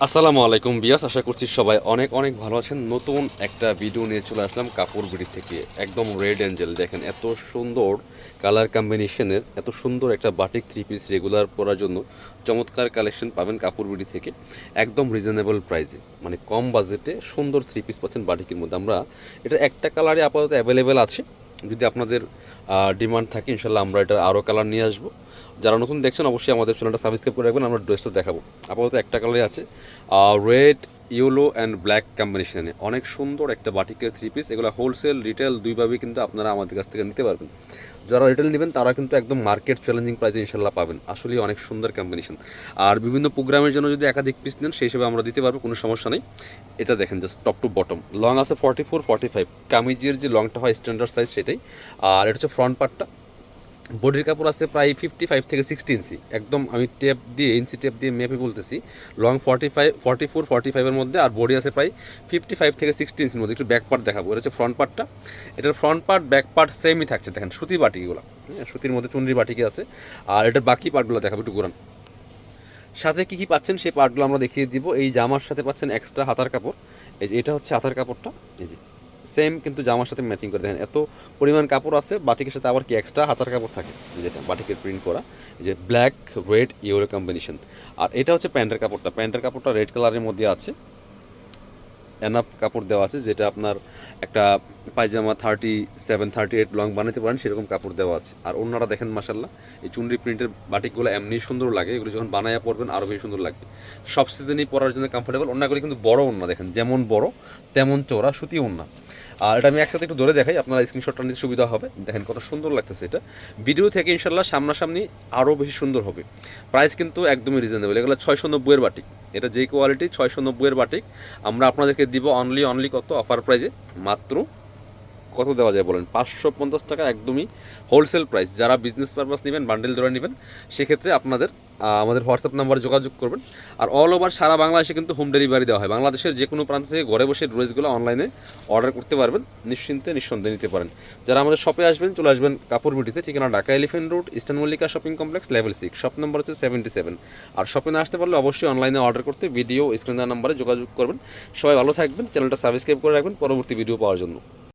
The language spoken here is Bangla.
আসসালামু আলাইকুম বিয়াস, আশা করছি সবাই অনেক অনেক ভালো আছেন। নতুন একটা ভিডিও নিয়ে চলে আসলাম কাপড় বিড়ি থেকে। একদম রেড অ্যাঞ্জেল, দেখেন এত সুন্দর কালার কম্বিনেশনের এত সুন্দর একটা বাটিক থ্রি পিস রেগুলার পরার জন্য চমৎকার কালেকশন পাবেন কাপড় বিড়ি থেকে একদম রিজনেবল প্রাইসে, মানে কম বাজেটে সুন্দর থ্রি পিস পাচ্ছেন বাটিকের মধ্যে। আমরা এটা একটা কালারে আপাতত অ্যাভেলেবেল আছে, যদি আপনাদের ডিমান্ড থাকে ইনশাল্লাহ আমরা এটা আরও কালার নিয়ে আসবো। যারা নতুন দেখছেন অবশ্যই আমাদের চ্যানেলটা সাবস্ক্রাইব করে রাখবেন। আমরা ড্রেসটা দেখাবো, আপাতত একটা কালারে আছে, রেড ইয়েলো অ্যান্ড ব্ল্যাক কম্বিনেশনে অনেক সুন্দর একটা বাটিকের থ্রি পিস। এগুলো হোলসেল রিটেল দুইভাবেই কিন্তু আপনারা আমাদের কাছ থেকে নিতে পারবেন। যারা রিটেল নেবেন তারা কিন্তু একদম মার্কেট চ্যালেঞ্জিং প্রাইসে ইনশাল্লাহ পাবেন। আসলেই অনেক সুন্দর কম্বিনেশন। আর বিভিন্ন প্রোগ্রামের জন্য যদি একাধিক পিস নেন সেই হিসেবে আমরা দিতে পারবো, কোনো সমস্যা নেই। এটা দেখেন just top to bottom long আছে 44-45, কামিজের যে লংটা হয় স্ট্যান্ডার্ড সাইজ সেটাই। আর এটা হচ্ছে ফ্রন্ট পার্টটা। বডির কাপড় আছে প্রায় 55 থেকে 60 ইঞ্চি, একদম আমি টেপ দিয়ে ইঞ্চি টেপ দিয়ে মেপে বলতেছি। লং 44-45-এর মধ্যে, আর বডি আছে প্রায় 55 থেকে 60 ইঞ্চির মধ্যে। একটু ব্যাক পার্ট দেখাবো। এটা হচ্ছে ফ্রন্ট পার্টটা। এটার ফ্রন্ট পার্ট ব্যাক পার্ট সেমই থাকছে, দেখেন সুতি বাটিকগুলো, হ্যাঁ সুতির মধ্যে চুনরি বাটিকে আছে। আর এটার বাকি পার্টগুলো দেখাবো একটু ঘুরান। সাথে কী কী পাচ্ছেন সেই পার্টগুলো আমরা দেখিয়ে দিব। এই জামার সাথে পাচ্ছেন এক্সট্রা হাতার কাপড়। এই যে এটা হচ্ছে হাতার কাপড়টা, এই যে সেম কিন্তু জামার সাথে ম্যাচিং করে। দেখেন এত পরিমাণ কাপড় আছে, বাটিকের সাথে আবার কি এক্সট্রা হাতার কাপড় থাকে, যেটা বাটিকের প্রিন্ট করা, যে ব্ল্যাক রেড ইউরো কম্বিনেশন। আর এটা হচ্ছে প্যান্টের কাপড়টা। প্যান্টের কাপড়টা রেড কালারের মধ্যে আছে, এনাফ কাপড় দেওয়া আছে, যেটা আপনার একটা পায়জামা 37-38 লং বানাতে পারেন সেরকম কাপড় দেওয়া আছে। আর অন্যরা দেখেন মাসাল্লাহ, এই চুনরি প্রিন্টের বাটিকগুলো এমনি সুন্দর লাগে, এগুলো যখন বানায়া পরবেন আরও বেশি সুন্দর লাগবে। সব সিজনেই পরার জন্য কমফোর্টেবল। অন্যগুলি কিন্তু বড় ওন্না, দেখেন যেমন বড় তেমন চওড়া সুতি ওন্না। আর এটা আমি একসাথে একটু ধরে দেখাই, আপনারা স্ক্রিনশটটা নিতে সুবিধা হবে। দেখেন কত সুন্দর লাগতেছে এটা। ভিডিও থেকে ইনশাল্লাহ সামনাসামনি আরও বেশি সুন্দর হবে। প্রাইস কিন্তু একদমই রিজনেবল। এগুলো 690-এর বাটিক। এটা যেই কোয়ালিটি 690-এর বাটিক আমরা আপনাদেরকে দিব অনলি কত অফার প্রাইজে, মাত্র কত দেওয়া যায় বলেন, 550 টাকা, একদমই হোলসেল প্রাইস। যারা বিজনেস পারপাস নেবেন, বান্ডেল ধরে নেবেন, সেক্ষেত্রে আপনাদের আমাদের হোয়াটসঅ্যাপ নাম্বারে যোগাযোগ করবেন। আর অল ওভার সারা বাংলাদেশে কিন্তু হোম ডেলিভারি দেওয়া হয়। বাংলাদেশের যে কোনো প্রান্ত থেকে ঘরে বসে ড্রেসগুলো অনলাইনে অর্ডার করতে পারবেন, নিশ্চিন্তে নিঃসন্দেহে নিতে পারেন। যারা আমাদের শপে আসবেন, চলে আসবেন কাপড় বিটিতে, ঠিকানা Dhaka elephant road, eastern Mallika shopping complex, level 6, shop number হচ্ছে 77। আর শপে না আসতে পারলে অবশ্যই অনলাইনে অর্ডার করতে ভিডিও স্ক্রিন দেওয়া নাম্বারে যোগাযোগ করবেন। সবাই ভালো থাকবেন, চ্যানেলটা সাবস্ক্রাইব করে রাখবেন পরবর্তী ভিডিও পাওয়ার জন্য।